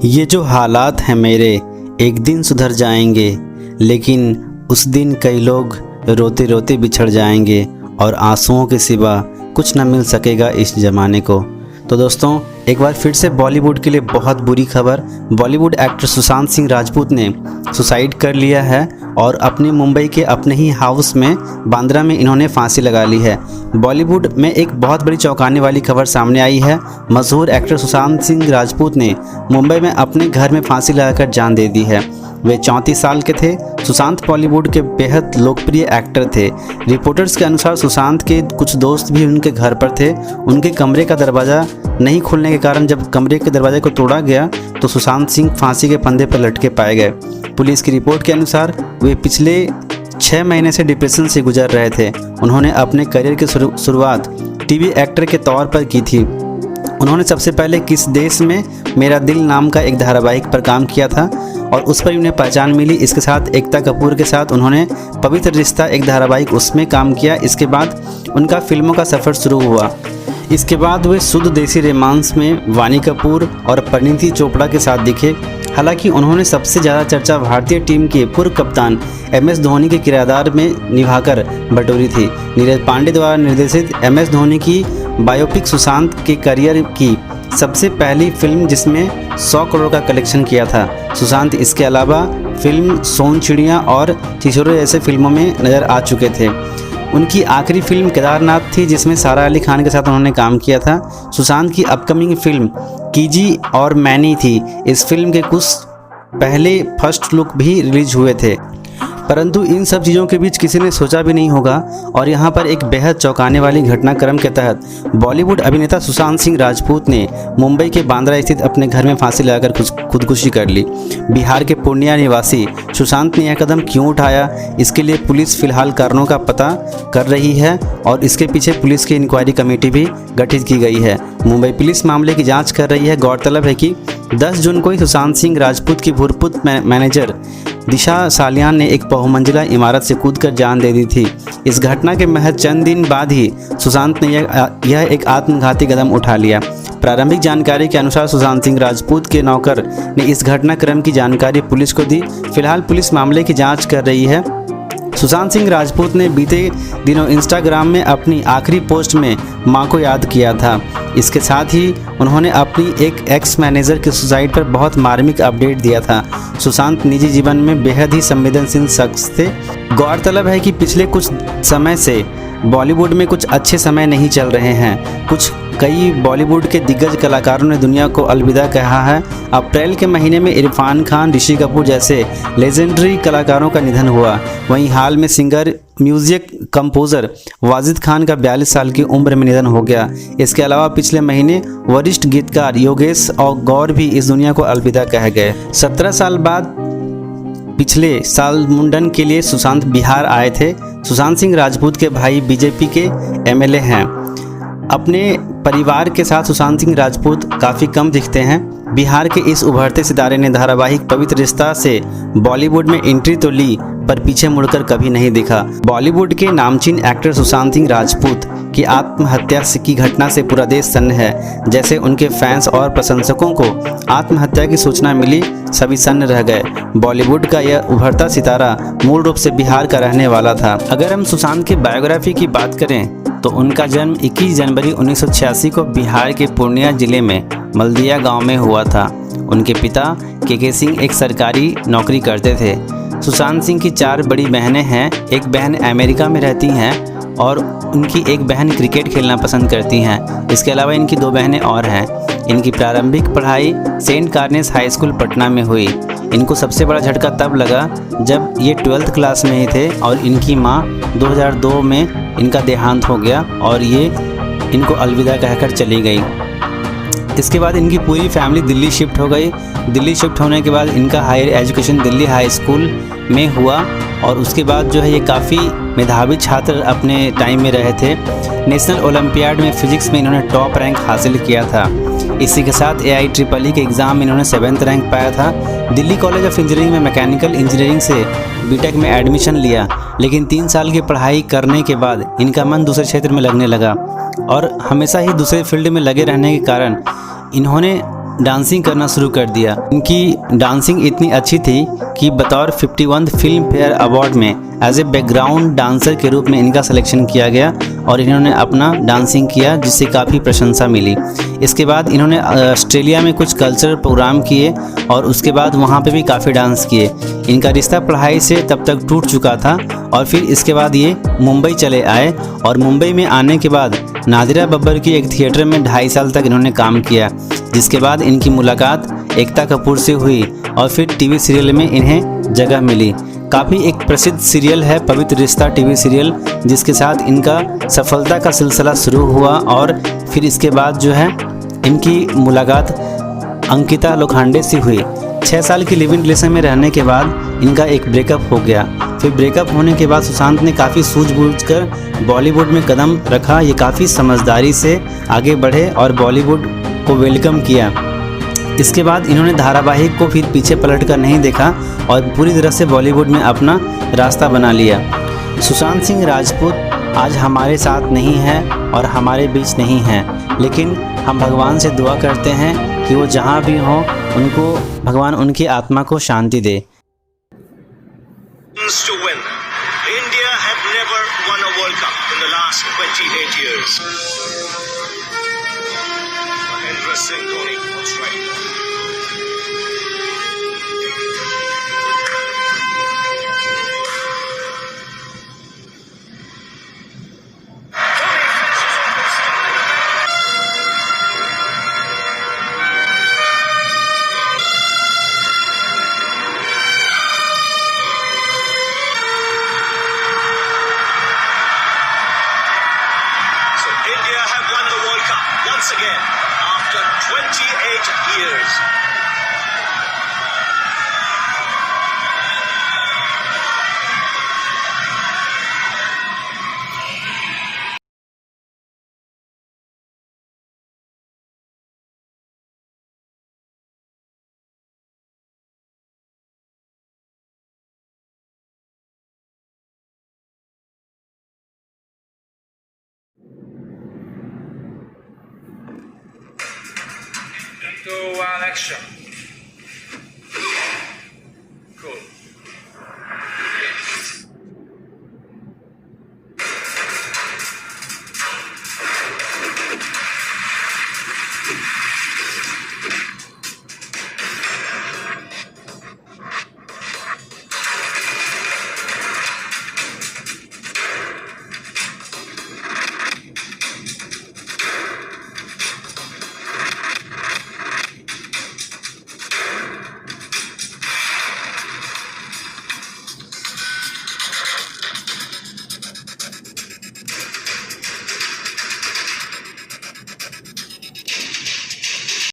ये जो हालात हैं मेरे एक दिन सुधर जाएंगे, लेकिन उस दिन कई लोग रोते रोते बिछड़ जाएंगे और आंसुओं के सिवा कुछ न मिल सकेगा इस ज़माने को। तो दोस्तों, एक बार फिर से बॉलीवुड के लिए बहुत बुरी खबर। बॉलीवुड एक्टर सुशांत सिंह राजपूत ने सुसाइड कर लिया है और अपने मुंबई के अपने ही हाउस में बांद्रा में इन्होंने फांसी लगा ली है। बॉलीवुड में एक बहुत बड़ी चौंकाने वाली खबर सामने आई है। मशहूर एक्टर सुशांत सिंह राजपूत ने मुंबई में अपने घर में फांसी लगाकर जान दे दी है। वे 34 साल के थे। सुशांत बॉलीवुड के बेहद लोकप्रिय एक्टर थे। रिपोर्टर्स के अनुसार सुशांत के कुछ दोस्त भी उनके घर पर थे। उनके कमरे का दरवाज़ा नहीं खुलने के कारण जब कमरे के दरवाजे को तोड़ा गया तो सुशांत सिंह फांसी के फंदे पर लटके पाए गए। पुलिस की रिपोर्ट के अनुसार वे पिछले 6 महीने से डिप्रेशन से गुजर रहे थे। उन्होंने अपने करियर की शुरुआत टीवी एक्टर के तौर पर की थी। उन्होंने सबसे पहले किस देश में मेरा दिल नाम का एक धारावाहिक पर काम किया था और उस पर उन्हें पहचान मिली। इसके साथ एकता कपूर के साथ उन्होंने पवित्र रिश्ता एक धारावाहिक उसमें काम किया। इसके बाद उनका फिल्मों का सफ़र शुरू हुआ। इसके बाद वे शुद्ध देसी रोमांस में वानी कपूर और परिणीति चोपड़ा के साथ दिखे। हालांकि उन्होंने सबसे ज़्यादा चर्चा भारतीय टीम के पूर्व कप्तान MS धोनी के किरदार में निभाकर बटोरी थी। नीरज पांडे द्वारा निर्देशित MS धोनी की बायोपिक सुशांत के करियर की सबसे पहली फिल्म जिसमें 100 करोड़ का कलेक्शन किया था। सुशांत इसके अलावा फिल्म सोन चिड़िया और छिछोरे जैसे फिल्मों में नज़र आ चुके थे। उनकी आखिरी फिल्म केदारनाथ थी जिसमें सारा अली खान के साथ उन्होंने काम किया था। सुशांत की अपकमिंग फिल्म कीजी और मैनी थी। इस फिल्म के कुछ पहले फर्स्ट लुक भी रिलीज हुए थे, परंतु इन सब चीज़ों के बीच किसी ने सोचा भी नहीं होगा। और यहाँ पर एक बेहद चौंकाने वाली घटनाक्रम के तहत बॉलीवुड अभिनेता सुशांत सिंह राजपूत ने मुंबई के बांद्रा स्थित अपने घर में फांसी लगाकर खुदकुशी कर ली। बिहार के पूर्णिया निवासी सुशांत ने यह कदम क्यों उठाया, इसके लिए पुलिस फिलहाल कारणों का पता कर रही है और इसके पीछे पुलिस की इंक्वायरी कमेटी भी गठित की गई है। मुंबई पुलिस मामले की जाँच कर रही है। गौरतलब है कि 10 जून को ही सुशांत सिंह राजपूत की भूतपूर्व मैनेजर दिशा सालियान ने एक बहुमंजिला इमारत से कूदकर जान दे दी थी। इस घटना के महज चंद दिन बाद ही सुशांत ने यह एक आत्मघाती कदम उठा लिया। प्रारंभिक जानकारी के अनुसार सुशांत सिंह राजपूत के नौकर ने इस घटनाक्रम की जानकारी पुलिस को दी। फिलहाल पुलिस मामले की जांच कर रही है। सुशांत सिंह राजपूत ने बीते दिनों इंस्टाग्राम में अपनी आखिरी पोस्ट में मां को याद किया था। इसके साथ ही उन्होंने अपनी एक एक्स मैनेजर के सुसाइड पर बहुत मार्मिक अपडेट दिया था। सुशांत निजी जीवन में बेहद ही संवेदनशील शख्स थे। गौरतलब है कि पिछले कुछ समय से बॉलीवुड में कुछ अच्छे समय नहीं चल रहे हैं। कई बॉलीवुड के दिग्गज कलाकारों ने दुनिया को अलविदा कहा है। अप्रैल के महीने में इरफान खान, ऋषि कपूर जैसे लेजेंडरी कलाकारों का निधन हुआ। वहीं हाल में singer, music composer Wajid Khan का 42 साल की उम्र में निधन हो गया। इसके अलावा पिछले महीने वरिष्ठ गीतकार योगेश और गौर भी इस दुनिया को अलविदा कह गए। 17 साल बाद पिछले साल मुंडन के लिए सुशांत बिहार आए थे। सुशांत सिंह राजपूत के भाई बीजेपी के MLA हैं। अपने परिवार के साथ सुशांत सिंह राजपूत काफ़ी कम दिखते हैं। बिहार के इस उभरते सितारे ने धारावाहिक पवित्र रिश्ता से बॉलीवुड में एंट्री तो ली, पर पीछे मुड़कर कभी नहीं दिखा। बॉलीवुड के नामचीन एक्टर सुशांत सिंह राजपूत की आत्महत्या की घटना से पूरा देश सन्न है। जैसे उनके फैंस और प्रशंसकों को आत्महत्या की सूचना मिली, सभी सन्न रह गए। बॉलीवुड का यह उभरता सितारा मूल रूप से बिहार का रहने वाला था। अगर हम सुशांत की बायोग्राफी की बात करें तो उनका जन्म 21 जनवरी 1986 को बिहार के पूर्णिया जिले में मलदिया गांव में हुआ था। उनके पिता KK सिंह एक सरकारी नौकरी करते थे। सुशांत सिंह की 4 बड़ी बहनें हैं। एक बहन अमेरिका में रहती हैं और उनकी एक बहन क्रिकेट खेलना पसंद करती हैं। इसके अलावा इनकी 2 बहनें और हैं। इनकी प्रारंभिक पढ़ाई सेंट कार्नेस हाई स्कूल पटना में हुई। इनको सबसे बड़ा झटका तब लगा जब ये 12th क्लास में ही थे और इनकी माँ 2002 में इनका देहांत हो गया और ये इनको अलविदा कहकर चली गई। इसके बाद इनकी पूरी फैमिली दिल्ली शिफ्ट हो गई। दिल्ली शिफ्ट होने के बाद इनका higher education Delhi high school में हुआ और उसके बाद जो है ये काफ़ी मेधावी छात्र अपने टाइम में रहे थे। नेशनल ओलंपियाड में फिजिक्स में इन्होंने टॉप रैंक हासिल किया था। इसी के साथ AIEEE के एग्ज़ाम में इन्होंने 7th रैंक पाया था। दिल्ली कॉलेज ऑफ इंजीनियरिंग में मैकेनिकल इंजीनियरिंग से BTech में एडमिशन लिया, लेकिन 3 साल की पढ़ाई करने के बाद इनका मन दूसरे क्षेत्र में लगने लगा और हमेशा ही दूसरे फील्ड में लगे रहने के कारण इन्होंने डांसिंग करना शुरू कर दिया। इनकी डांसिंग इतनी अच्छी थी कि बतौर 51 फिल्म फेयर अवार्ड में एज ए बैकग्राउंड डांसर के रूप में इनका सिलेक्शन किया गया और इन्होंने अपना डांसिंग किया, जिससे काफ़ी प्रशंसा मिली। इसके बाद इन्होंने ऑस्ट्रेलिया में कुछ कल्चरल प्रोग्राम किए और उसके बाद वहाँ पे भी काफ़ी डांस किए। इनका रिश्ता पढ़ाई से तब तक टूट चुका था और फिर इसके बाद ये मुंबई चले आए और मुंबई में आने के बाद नादिरा बब्बर की एक थिएटर में 2.5 साल तक इन्होंने काम किया, जिसके बाद इनकी मुलाकात एकता कपूर से हुई और फिर टीवी सीरियल में इन्हें जगह मिली। काफ़ी एक प्रसिद्ध सीरियल है पवित्र रिश्ता टीवी सीरियल, जिसके साथ इनका सफलता का सिलसिला शुरू हुआ और फिर इसके बाद जो है इनकी मुलाकात अंकिता लोखंडे से हुई। 6 साल की लिव इन रिलेशन में रहने के बाद इनका एक ब्रेकअप हो गया। फिर ब्रेकअप होने के बाद सुशांत ने काफ़ी सूझबूझ कर बॉलीवुड में कदम रखा। ये काफ़ी समझदारी से आगे बढ़े और बॉलीवुड को वेलकम किया। इसके बाद इन्होंने धारावाहिक को फिर पीछे पलट कर नहीं देखा और पूरी तरह से बॉलीवुड में अपना रास्ता बना लिया। सुशांत सिंह राजपूत आज हमारे साथ नहीं है और हमारे बीच नहीं है, लेकिन हम भगवान से दुआ करते हैं कि वो जहाँ भी हों उनको भगवान उनकी आत्मा को शांति दे। To win. India have never won a World Cup in the last 28 years. Mahendra Singh Dhoni on strike. India have won the World Cup once again after 28 years. Into one action. Cool.